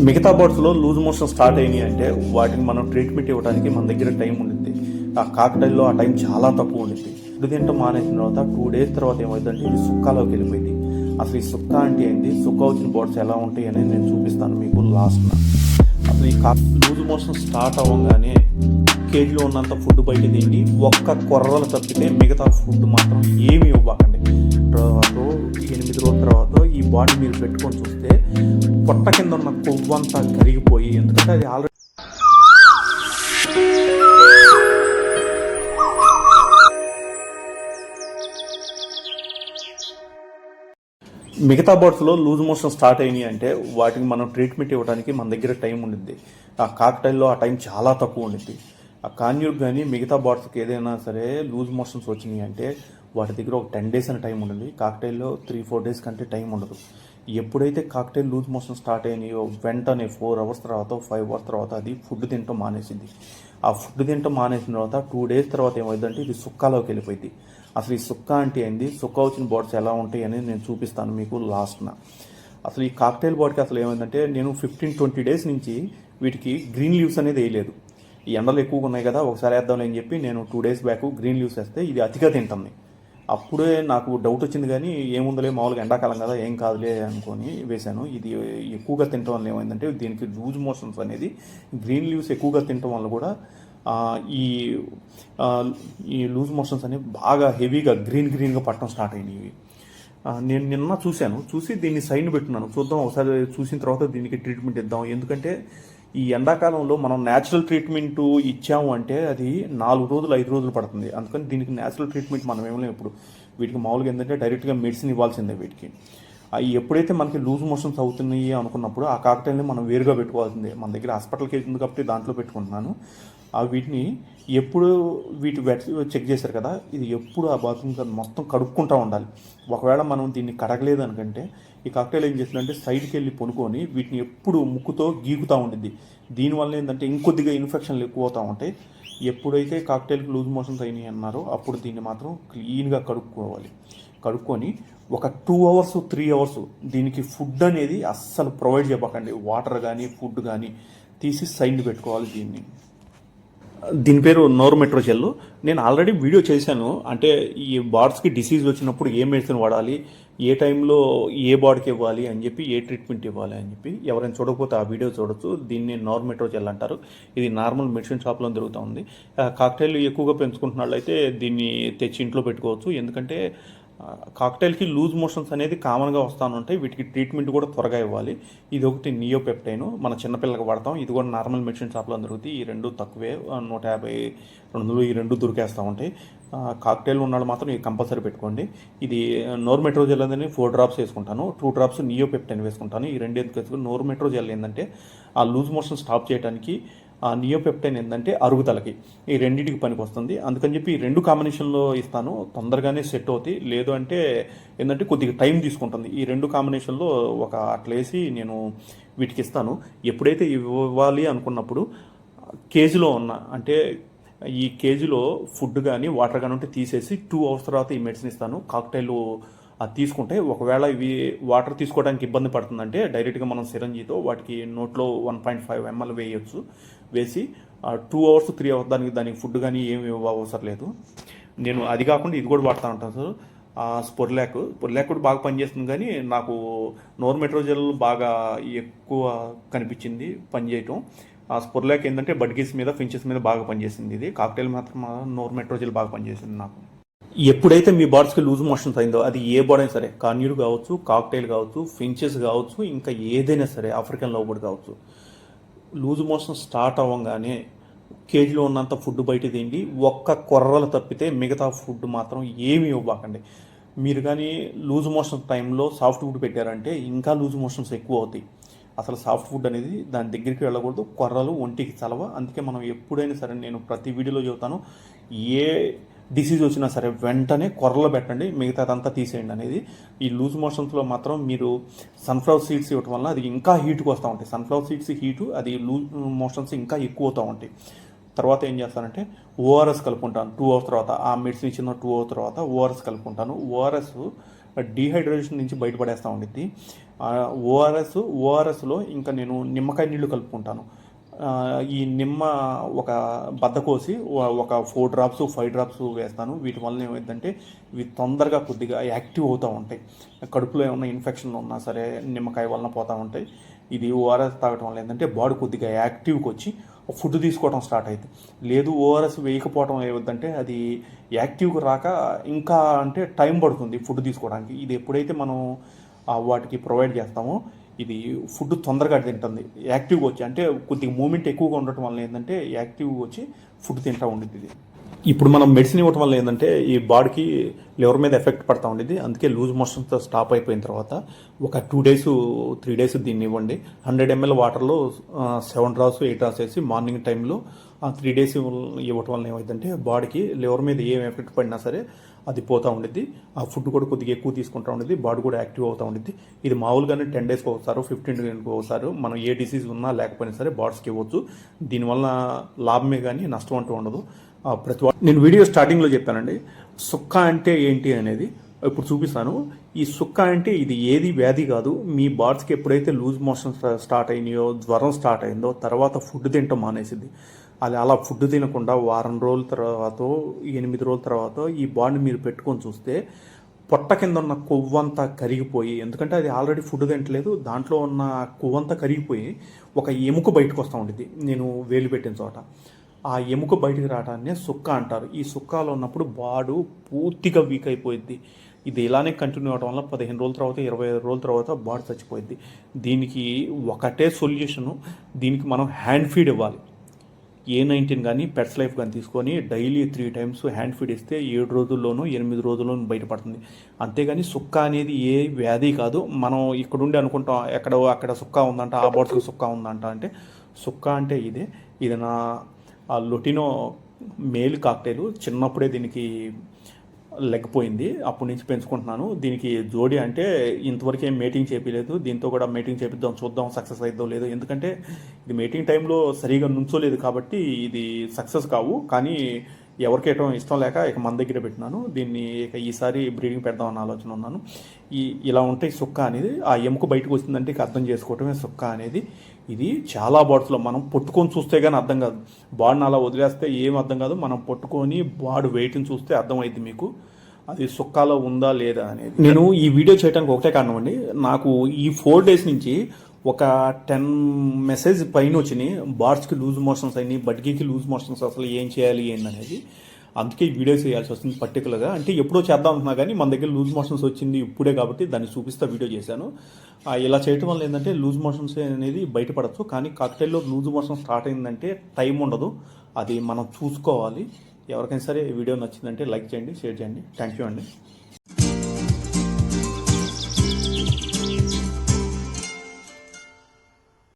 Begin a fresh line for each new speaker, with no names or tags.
మిగతా బర్డ్స్లో loose motion start అయినాయి అంటే వాటిని మనం ట్రీట్మెంట్ ఇవ్వడానికి మన దగ్గర టైం ఉండింది. ఆ కాకటైల్లో ఆ టైం చాలా తక్కువ ఉండింది. ఫుడ్ తింటూ మానేసిన తర్వాత 2 days తర్వాత ఏమైందంటే ఇది సుక్కాలోకి వెళ్ళిపోయింది. అసలు ఈ సుక్క అంటే ఏంటి, సుక్క వచ్చిన బర్డ్స్ ఎలా ఉంటాయి అనేది నేను చూపిస్తాను మీకు లాస్ట్న. అసలు ఈ లూజ్ మోషన్ స్టార్ట్ అవ్వగానే కేజీలో ఉన్నంత ఫుడ్ బయట తిండి ఒక్క కొర్రలు తప్పితే మిగతా ఫుడ్ మాత్రం ఏమీ ఇవ్వకండి. తర్వాత 8 రోజుల తర్వాత ఈ బాడీ మీరు పెట్టుకొని చూస్తే పొట్ట కింద ఉన్న కొవ్వంతా కరిగిపోయి, ఎందుకంటే అది ఆల్రెడీ మిగతా బర్డ్స్లో లూజ్ మోషన్ స్టార్ట్ అయినాయి అంటే వాటికి మనం ట్రీట్మెంట్ ఇవ్వడానికి మన దగ్గర టైం ఉండింది. ఆ కాకటైల్లో ఆ టైం చాలా తక్కువ ఉండింది. ఆ కాన్యూర్ కానీ మిగతా బర్డ్స్కి ఏదైనా సరే లూజ్ మోషన్స్ వచ్చినాయి అంటే వాటి దగ్గర ఒక 10 days అని టైం ఉండింది. కాకటైల్లో 3-4 days కంటే టైం ఉండదు. ఎప్పుడైతే కాకటైల్ లూజ్ మోషన్ స్టార్ట్ అయినాయో వెంటనే 4 hours తర్వాత 5 hours తర్వాత అది ఫుడ్ తింటూ మానేసింది. ఆ ఫుడ్ తింటూ మానేసిన తర్వాత 2 days తర్వాత ఏమైందంటే ఇది సుక్కాలోకి వెళ్ళిపోయింది. అసలు ఈ సుక్క అంటే ఏంది, సుక్క వచ్చిన బర్డ్స్ ఎలా ఉంటాయి అనేది నేను చూపిస్తాను మీకు లాస్ట్న. అసలు ఈ కాకటైల్ బర్డ్కి అసలు ఏమైందంటే నేను 15-20 days నుంచి వీటికి గ్రీన్ లీవ్స్ అనేది వేయలేదు. ఈ ఎండలు ఎక్కువగా ఉన్నాయి కదా, ఒకసారి వేద్దాంలే అని చెప్పి నేను 2 days బ్యాక్ గ్రీన్ లీవ్స్ వేస్తే ఇది అతిగా తింటుంది. అప్పుడే నాకు డౌట్ వచ్చింది, కానీ ఏముందలే మామూలుగా ఎండాకాలం కదా ఏం కాదులే అనుకొని వేశాను. ఇది ఎక్కువగా తినటం వల్ల ఏమైందంటే దీనికి లూజ్ మోషన్స్ అనేది గ్రీన్ లీవ్స్ ఎక్కువగా తినటం వల్ల కూడా ఈ లూజ్ మోషన్స్ అనేవి బాగా హెవీగా గ్రీన్గా పట్టడం స్టార్ట్ అయినాయి. నేను నిన్న చూసి దీన్ని సైన్ పెట్టున్నాను, చూద్దాం ఒకసారి చూసిన తర్వాత దీనికి ట్రీట్మెంట్ ఇద్దాం. ఎందుకంటే ఈ ఎండాకాలంలో మనం న్యాచురల్ ట్రీట్మెంట్ ఇచ్చాము అంటే అది 4 రోజులు 5 రోజులు పడుతుంది. అందుకని దీనికి న్యాచురల్ ట్రీట్మెంట్ మనం ఏమలేము. ఇప్పుడు వీటికి మామూలుగా ఏంటంటే డైరెక్ట్గా మెడిసిన్ ఇవ్వాల్సిందే. వీటికి ఎప్పుడైతే మనకి లూజ్ మోషన్స్ అవుతున్నాయి అనుకున్నప్పుడు ఆ కాకటైల్ని మనం వేరుగా పెట్టుకోవాల్సిందే. మన దగ్గర హాస్పిటల్కి వెళ్తుంది కాబట్టి దాంట్లో పెట్టుకుంటున్నాను. వీటిని ఎప్పుడు వీటి వెట్ చెక్ చేశారు కదా, ఇది ఎప్పుడు ఆ బాత్రూమ్ మొత్తం కడుక్కుంటూ ఉండాలి. ఒకవేళ మనం దీన్ని కడగలేదు అనుకంటే ఈ కాకటైల్ ఏం చేస్తుందంటే సైడ్కి వెళ్ళి పొనుకొని వీటిని ఎప్పుడు ముక్కుతో గీకుతూ ఉండిద్ది. దీనివల్ల ఏంటంటే ఇంకొద్దిగా ఇన్ఫెక్షన్లు ఎక్కువ అవుతూ ఉంటాయి. ఎప్పుడైతే కాకటైల్కి లూజ్ మోషన్స్ అయినాయి అన్నారో అప్పుడు దీన్ని మాత్రం క్లీన్గా కడుక్కొని ఒక 2 hours 3 hours దీనికి ఫుడ్ అనేది అస్సలు ప్రొవైడ్ చేయకండి. వాటర్ కానీ ఫుడ్ కానీ తీసి సైడ్ పెట్టుకోవాలి. దీని పేరు నోర్మెట్రోజెల్. నేను ఆల్రెడీ వీడియో చేశాను. అంటే ఈ బార్డ్స్కి డిసీజ్ వచ్చినప్పుడు ఏ మెడిసిన్ వాడాలి, ఏ టైంలో ఏ బాడీకి ఇవ్వాలి అని చెప్పి, ఏ ట్రీట్మెంట్ ఇవ్వాలి అని చెప్పి ఎవరైనా చూడకపోతే ఆ వీడియో చూడొచ్చు. దీన్ని నోర్మెట్రోజెల్ అంటారు. ఇది నార్మల్ మెడిసిన్ షాప్లో దొరుకుతూ ఉంది. కాకటైల్ ఎక్కువగా పెంచుకుంటున్న వాళ్ళు అయితే దీన్ని తెచ్చి ఇంట్లో పెట్టుకోవచ్చు. ఎందుకంటే కాకటైల్కి లూజ్ మోషన్స్ అనేది కామన్గా వస్తూ ఉంటాయి. వీటికి ట్రీట్మెంట్ కూడా త్వరగా ఇవ్వాలి. ఇది ఒకటి నియోపెప్టైన్, మన చిన్నపిల్లలకు వాడతాం. ఇది కూడా నార్మల్ మెడిసిన్ షాప్లో దొరుకుతాయి. ఈ 2 తక్కువే, 150-200 ఈ 2 దొరికేస్తూ ఉంటాయి. కాకటైల్ ఉన్నాళ్ళు మాత్రం ఇది కంపల్సరీ పెట్టుకోండి. ఇది నోర్మెట్రోజెల్ అనేది 4 drops వేసుకుంటాను, 2 drops నియోపెప్టైన్ వేసుకుంటాను. ఈ 2 ఎందుకు వేసుకుని, నోర్మెట్రోజెల్ ఏంటంటే ఆ లూజ్ మోషన్ స్టాప్ చేయడానికి, ఆ నియోపెప్టైన్ ఏంటంటే అరుగుదలకి, ఈ రెండింటికి పనికి వస్తుంది. అందుకని చెప్పి ఈ 2 కాంబినేషన్లో ఇస్తాను. తొందరగానే సెట్ అవుతాయి. లేదు అంటే ఏంటంటే కొద్దిగా టైం తీసుకుంటుంది. ఈ 2 కాంబినేషన్లో ఒక అట్లేసి నేను వీటికి ఇస్తాను. ఎప్పుడైతే ఇవ్వాలి అనుకున్నప్పుడు కేజీలో అంటే ఈ కేజీలో ఫుడ్ కానీ వాటర్ కానీ ఉంటే తీసేసి 2 hours తర్వాత ఈ మెడిసిన్ ఇస్తాను. కాకటైల్ అది తీసుకుంటే ఒకవేళ ఇవి వాటర్ తీసుకోవడానికి ఇబ్బంది పడుతుందంటే డైరెక్ట్గా మనం సిరంజీతో వాటికి నోట్లో 1.5 ml వేసి 2 hours 3 hours దానికి ఫుడ్ కానీ ఏమి అవసరం లేదు. నేను అది కాకుండా ఇది కూడా వాడుతూ ఉంటాను సార్. స్పొర్లాక్ కూడా బాగా పనిచేస్తుంది, కానీ నాకు నోర్మెట్రోజెల్ బాగా ఎక్కువ కనిపించింది పనిచేయటం. ఆ స్పొర్లాక్ ఏంటంటే బడ్గీస్ మీద, ఫించెస్ మీద బాగా పనిచేసింది. ఇది కాకటైల్ మాత్రం నోర్మెట్రోజెల్ బాగా పనిచేసింది నాకు. ఎప్పుడైతే మీ బర్డ్స్కి లూజ్ మోషన్స్ అయిందో అది ఏ బర్డ్ అయినా సరే, కాన్యూర్ కావచ్చు, కాకటైల్ కావచ్చు, ఫించెస్ కావచ్చు, ఇంకా ఏదైనా సరే, ఆఫ్రికన్ లవ్ బర్డ్ కావచ్చు, లూజ్ మోషన్ స్టార్ట్ అవ్వగానే కేజీలో ఉన్నంత ఫుడ్ బయట తిండి ఒక్క కొర్రలు తప్పితే మిగతా ఫుడ్ మాత్రం ఏమీ ఇవ్వకండి. మీరు కానీ లూజ్ మోషన్ టైంలో సాఫ్ట్ ఫుడ్ పెట్టారంటే ఇంకా లూజ్ మోషన్స్ ఎక్కువ అవుతాయి. అసలు సాఫ్ట్ ఫుడ్ అనేది దాని దగ్గరికి వెళ్ళకూడదు. కొర్రలు ఒంటికి చలవ. అందుకే మనం ఎప్పుడైనా సరే, నేను ప్రతి వీడియోలో చెబుతాను, ఏ డిసీజ్ వచ్చినా సరే వెంటనే కొర్రలు పెట్టండి, మిగతాదంతా తీసేయండి అనేది. ఈ లూజ్ మోషన్స్లో మాత్రం మీరు సన్ఫ్లవర్ సీడ్స్ ఇవ్వటం వల్ల అది ఇంకా హీట్కి వస్తూ ఉంటాయి. సన్ఫ్లవర్ సీడ్స్ హీటు, అది లూజ్ మోషన్స్ ఇంకా ఎక్కువ అవుతూ ఉంటాయి. తర్వాత ఏం చేస్తానంటే ఓఆర్ఎస్ కలుపుకుంటాను 2 hours తర్వాత. ఆ మెడిసిన్ ఇచ్చిన 2 hours తర్వాత ఓఆర్ఎస్ కలుపుకుంటాను. ఓఆర్ఎస్ డీహైడ్రేషన్ నుంచి బయటపడేస్తూ ఉండిద్ది. ఓఆర్ఎస్లో ఇంకా నేను నిమ్మకాయ నీళ్లు కలుపుకుంటాను. ఈ నిమ్మ ఒక బద్ద కోసి ఒక 4 డ్రాప్స్ 5 డ్రాప్స్ వేస్తాను. వీటి వల్ల ఏమైందంటే ఇవి తొందరగా కొద్దిగా యాక్టివ్ అవుతూ ఉంటాయి. కడుపులో ఏమన్నా ఇన్ఫెక్షన్లు ఉన్నా సరే నిమ్మకాయ వలన పోతూ ఉంటాయి. ఇది ఓఆర్ఎస్ తాగటం వల్ల ఏంటంటే బాడీ కొద్దిగా యాక్టివ్కి వచ్చి ఫుడ్ తీసుకోవడం స్టార్ట్ అవుతుంది. లేదు ఓఆర్ఎస్ వేయకపోవడం ఏమవుతుందంటే అది యాక్టివ్గా రాక ఇంకా అంటే టైం పడుతుంది ఫుడ్ తీసుకోవడానికి. ఇది ఎప్పుడైతే మనం వాటికి ప్రొవైడ్ చేస్తామో ఇది ఫుడ్ తొందరగా తింటుంది, యాక్టివ్గా వచ్చి అంటే కొద్దిగా మూమెంట్ ఎక్కువగా ఉండటం వల్ల ఏంటంటే యాక్టివ్గా వచ్చి ఫుడ్ తింటూ ఉండేది. ఇది ఇప్పుడు మనం మెడిసిన్ ఇవ్వటం వల్ల ఏంటంటే ఈ బాడీకి లివర్ మీద ఎఫెక్ట్ పడతా ఉండేది. అందుకే లూజ్ మోషన్స్తో స్టాప్ అయిపోయిన తర్వాత ఒక 2 days 3 days దీన్ని ఇవ్వండి. 100 ml వాటర్లో 7 డ్రాప్స్ 8 డ్రాప్స్ వేసి మార్నింగ్ టైంలో 3 days ఇవ్వటం వల్ల ఏమైందంటే బాడీకి లివర్ మీద ఏం ఎఫెక్ట్ పడినా సరే అది పోతూ ఉండిద్ది. ఆ ఫుడ్ కూడా కొద్దిగా ఎక్కువ తీసుకుంటూ ఉండేది, బాడీ కూడా యాక్టివ్ అవుతూ ఉండిద్ది. ఇది మామూలుగానే 10 daysకి ఒకసారి 15 daysకి ఒకసారి మనం ఏ డిసీజ్ ఉన్నా లేకపోయినా సరే బాడీస్కి ఇవ్వచ్చు. దీనివల్ల లాభమే కానీ నష్టం అంటూ ఉండదు. నేను వీడియో స్టార్టింగ్లో చెప్పానండి సుక్క అంటే ఏంటి అనేది. ఇప్పుడు చూపిస్తాను. ఈ సుక్క అంటే ఇది ఏది వ్యాధి కాదు. మీ బాడీస్కి ఎప్పుడైతే లూజ్ మోషన్ స్టార్ట్ అయినాయో, జ్వరం స్టార్ట్ అయిందో తర్వాత ఫుడ్ తింటాం మానేసింది. అలా ఫుడ్ తినకుండా వారం రోజుల తర్వాత 8 రోజుల తర్వాత ఈ బాడీని మీరు పెట్టుకొని చూస్తే పొట్ట కింద ఉన్న కొవ్వంతా కరిగిపోయి, ఎందుకంటే అది ఆల్రెడీ ఫుడ్ తింటలేదు, దాంట్లో ఉన్న కొవ్వంతా కరిగిపోయి ఒక ఎముక బయటకు వస్తూ ఉండేది. నేను వేలు పెట్టిన చోట ఆ ఎముక బయటకు రావడాన్ని సుక్క అంటారు. ఈ సుక్కలో ఉన్నప్పుడు బాడీ పూర్తిగా వీక్ అయిపోయింది. ఇది ఇలానే కంటిన్యూ అవడం వల్ల 15 రోజుల తర్వాత 25 రోజుల తర్వాత బాడీ చచ్చిపోయింది. దీనికి ఒకటే సొల్యూషను, దీనికి మనం హ్యాండ్ ఫీడ్ ఇవ్వాలి. A19 కానీ పెట్స్ లైఫ్ కానీ తీసుకొని డైలీ 3 times హ్యాండ్ ఫీడ్ ఇస్తే 7 రోజుల్లోనూ 8 రోజుల్లోనూ బయటపడుతుంది. అంతేగాని సుక్క అనేది ఏ వ్యాధి కాదు. మనం ఇక్కడుండి అనుకుంటాం అక్కడ సుక్క ఉందంట, ఆ బాడీస్కి సుక్క ఉందంట. అంటే సుక్క అంటే ఇది నా లొటినో మేల్ కాక్టైల్. చిన్నప్పుడే దీనికి లెగ్ పోయింది, అప్పటి నుంచి పెంచుకుంటున్నాను. దీనికి జోడి అంటే ఇంతవరకు ఏం మేటింగ్ చేపించలేదు. దీంతో కూడా మేటింగ్ చేపిద్దాం, చూద్దాం సక్సెస్ అవుతుందో లేదో. ఎందుకంటే ఇది మేటింగ్ టైంలో సరిగా నుంచోలేదు కాబట్టి ఇది సక్సెస్ కావు. కానీ ఎవరికేయటం ఇష్టం లేక ఇక మన దగ్గర పెట్టినాను. దీన్ని ఇక ఈసారి బ్రీడింగ్ పెడదామన్న ఆలోచన ఉన్నాను. ఇలా ఉంటాయి సుక్క అనేది. ఆ ఎముక బయటకు వచ్చిందంటే ఇక అర్థం చేసుకోవటమే సుక్క అనేది. ఇది చాలా బాడీస్లో మనం పట్టుకొని చూస్తే కానీ అర్థం కాదు. బాడీని అలా వదిలేస్తే ఏం అర్థం కాదు. మనం పట్టుకొని బాడీ వెయిట్ని చూస్తే అర్థమైంది మీకు అది సుక్కాలో ఉందా లేదా అనేది. నేను ఈ వీడియో చేయడానికి ఒకటే కారణం అండి, నాకు ఈ 4 days నుంచి ఒక 10 మెసేజ్ పైన వచ్చినాయి. బార్డ్స్కి లూజ్ మోషన్స్ అయినాయి, బడ్గీకి లూజ్ మోషన్స్, అసలు ఏం చేయాలి ఏంటనేది. అందుకే ఈ వీడియో చేయాల్సి వస్తుంది పర్టికులర్గా. అంటే ఎప్పుడో చేద్దాం అనుకున్నా కానీ మన దగ్గర లూజ్ మోషన్స్ వచ్చింది ఇప్పుడే కాబట్టి దాన్ని చూపిస్తా వీడియో చేశాను. ఇలా చేయటం వల్ల ఏంటంటే లూజ్ మోషన్స్ అనేది బయటపడచ్చు. కానీ కాక్టైల్లో లూజ్ మోషన్ స్టార్ట్ అయిందంటే టైం ఉండదు, అది మనం చూసుకోవాలి. ఎవరికైనా సరే వీడియో నచ్చిందంటే లైక్ చేయండి, షేర్ చేయండి. థ్యాంక్ యూ అండి.